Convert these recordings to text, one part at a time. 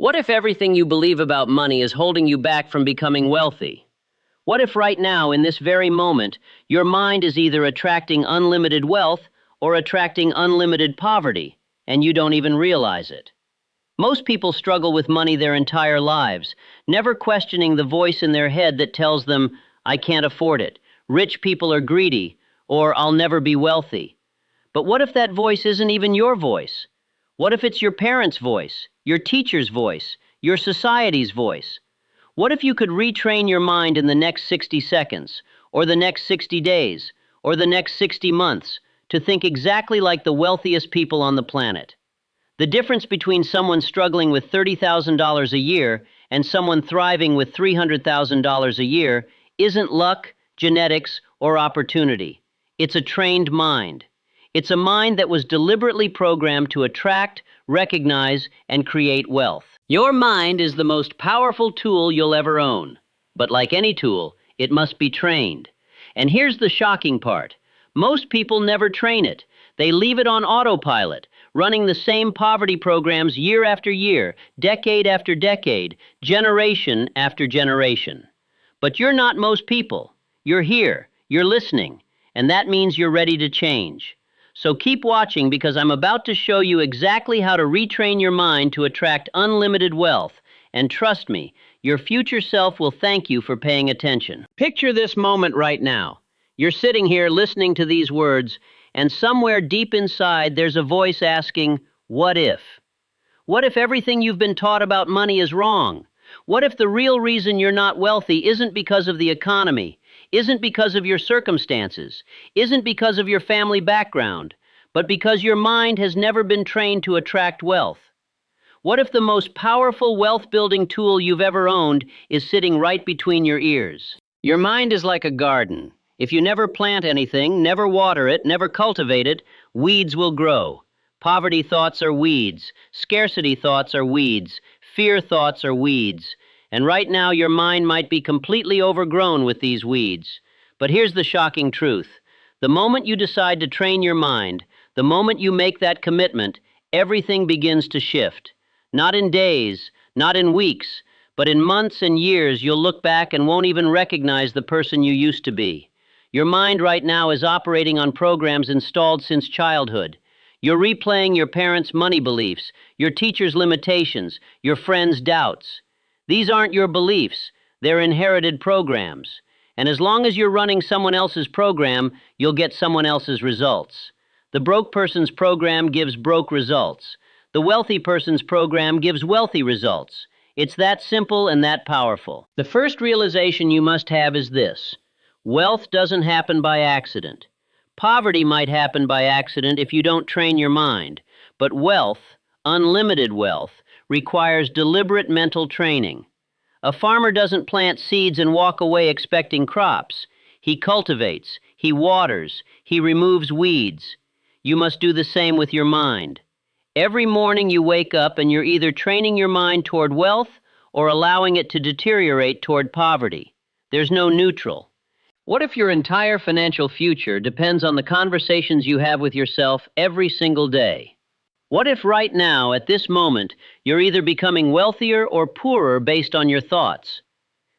What if everything you believe about money is holding you back from becoming wealthy? What if right now, in this very moment, your mind is either attracting unlimited wealth or attracting unlimited poverty, and you don't even realize it? Most people struggle with money their entire lives, never questioning the voice in their head that tells them, "I can't afford it," "Rich people are greedy," or "I'll never be wealthy." But what if that voice isn't even your voice? What if it's your parents' voice, your teacher's voice, your society's voice? What if you could retrain your mind in the next 60 seconds, or the next 60 days, or the next 60 months, to think exactly like the wealthiest people on the planet? The difference between someone struggling with $30,000 a year and someone thriving with $300,000 a year isn't luck, genetics, or opportunity. It's a trained mind. It's a mind that was deliberately programmed to attract, recognize, and create wealth. Your mind is the most powerful tool you'll ever own. But like any tool, it must be trained. And here's the shocking part. Most people never train it. They leave it on autopilot, running the same poverty programs year after year, decade after decade, generation after generation. But you're not most people. You're here, you're listening, and that means you're ready to change. So keep watching, because I'm about to show you exactly how to retrain your mind to attract unlimited wealth. And trust me, your future self will thank you for paying attention. Picture this moment right now. You're sitting here listening to these words, and somewhere deep inside there's a voice asking, what if? What if everything you've been taught about money is wrong? What if the real reason you're not wealthy isn't because of the economy, isn't because of your circumstances, isn't because of your family background, but because your mind has never been trained to attract wealth? What if the most powerful wealth-building tool you've ever owned is sitting right between your ears? Your mind is like a garden. If you never plant anything, never water it, never cultivate it, weeds will grow. Poverty thoughts are weeds. Scarcity thoughts are weeds. Fear thoughts are weeds. And right now your mind might be completely overgrown with these weeds. But here's the shocking truth. The moment you decide to train your mind, the moment you make that commitment, everything begins to shift. Not in days, not in weeks, but in months and years you'll look back and won't even recognize the person you used to be. Your mind right now is operating on programs installed since childhood. You're replaying your parents' money beliefs, your teacher's limitations, your friends' doubts. These aren't your beliefs, they're inherited programs. And as long as you're running someone else's program, you'll get someone else's results. The broke person's program gives broke results. The wealthy person's program gives wealthy results. It's that simple and that powerful. The first realization you must have is this. Wealth doesn't happen by accident. Poverty might happen by accident if you don't train your mind. But wealth, unlimited wealth, requires deliberate mental training. A farmer doesn't plant seeds and walk away expecting crops. He cultivates, he waters, he removes weeds. You must do the same with your mind. Every morning you wake up and you're either training your mind toward wealth or allowing it to deteriorate toward poverty. There's no neutral. What if your entire financial future depends on the conversations you have with yourself every single day? What if right now, at this moment, you're either becoming wealthier or poorer based on your thoughts?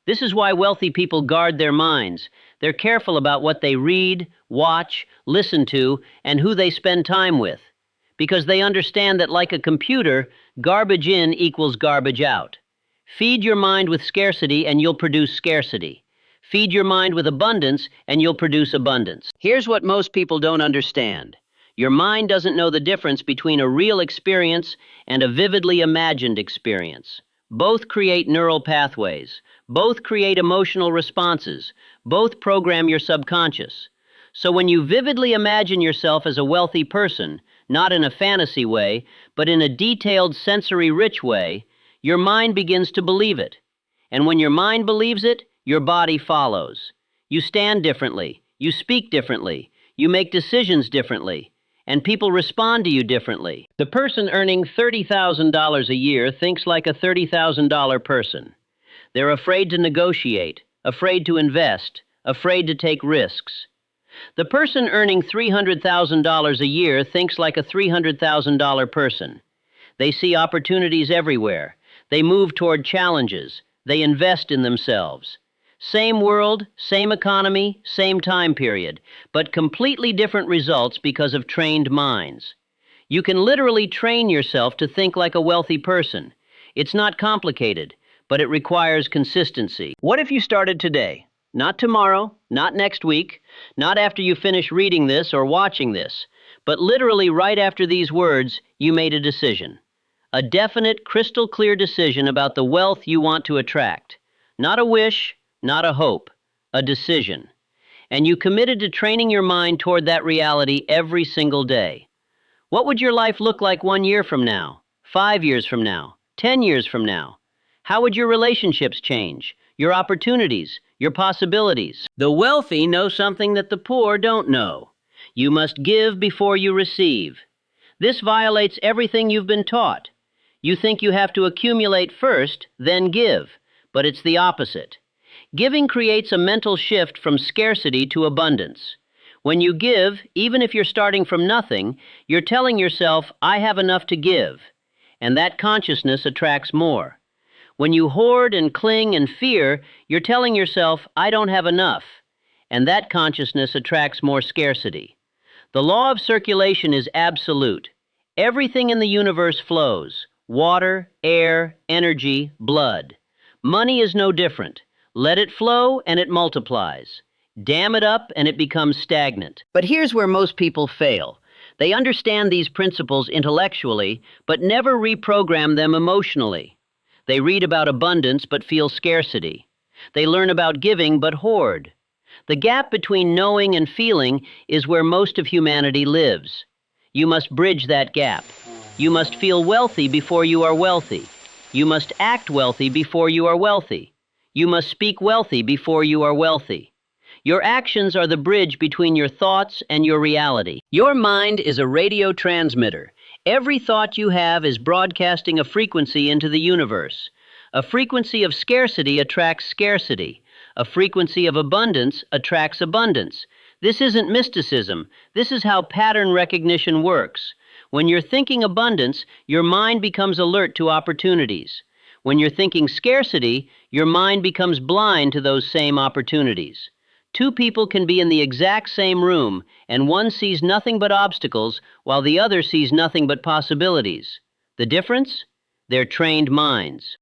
This is why wealthy people guard their minds. They're careful about what they read, watch, listen to, and who they spend time with. Because they understand that, like a computer, garbage in equals garbage out. Feed your mind with scarcity and you'll produce scarcity. Feed your mind with abundance and you'll produce abundance. Here's what most people don't understand. Your mind doesn't know the difference between a real experience and a vividly imagined experience. Both create neural pathways. Both create emotional responses. Both program your subconscious. So when you vividly imagine yourself as a wealthy person, not in a fantasy way, but in a detailed, sensory-rich way, your mind begins to believe it. And when your mind believes it, your body follows. You stand differently. You speak differently. You make decisions differently. And people respond to you differently. The person earning $30,000 a year thinks like a $30,000 person. They're afraid to negotiate, afraid to invest, afraid to take risks. The person earning $300,000 a year thinks like a $300,000 person. They see opportunities everywhere. They move toward challenges. They invest in themselves. Same world, same economy, same time period, but completely different results because of trained minds. You can literally train yourself to think like a wealthy person. It's not complicated, but it requires consistency. What if you started today? Not tomorrow, not next week, not after you finish reading this or watching this, but literally right after these words, you made a decision. A definite, crystal clear decision about the wealth you want to attract. Not a wish, not a hope, a decision. And you committed to training your mind toward that reality every single day. What would your life look like 1 year from now, 5 years from now, 10 years from now? How would your relationships change, your opportunities, your possibilities? The wealthy know something that the poor don't know. You must give before you receive. This violates everything you've been taught. You think you have to accumulate first, then give, but it's the opposite. Giving creates a mental shift from scarcity to abundance. When you give, even if you're starting from nothing, you're telling yourself, I have enough to give, and that consciousness attracts more. When you hoard and cling and fear, you're telling yourself, I don't have enough, and that consciousness attracts more scarcity. The law of circulation is absolute. Everything in the universe flows: water, air, energy, blood. Money is no different. Let it flow and it multiplies. Dam it up and it becomes stagnant. But here's where most people fail. They understand these principles intellectually, but never reprogram them emotionally. They read about abundance but feel scarcity. They learn about giving but hoard. The gap between knowing and feeling is where most of humanity lives. You must bridge that gap. You must feel wealthy before you are wealthy. You must act wealthy before you are wealthy. You must speak wealthy before you are wealthy. Your actions are the bridge between your thoughts and your reality. Your mind is a radio transmitter. Every thought you have is broadcasting a frequency into the universe. A frequency of scarcity attracts scarcity. A frequency of abundance attracts abundance. This isn't mysticism. This is how pattern recognition works. When you're thinking abundance, your mind becomes alert to opportunities. When you're thinking scarcity, your mind becomes blind to those same opportunities. Two people can be in the exact same room, and one sees nothing but obstacles, while the other sees nothing but possibilities. The difference? Their trained minds.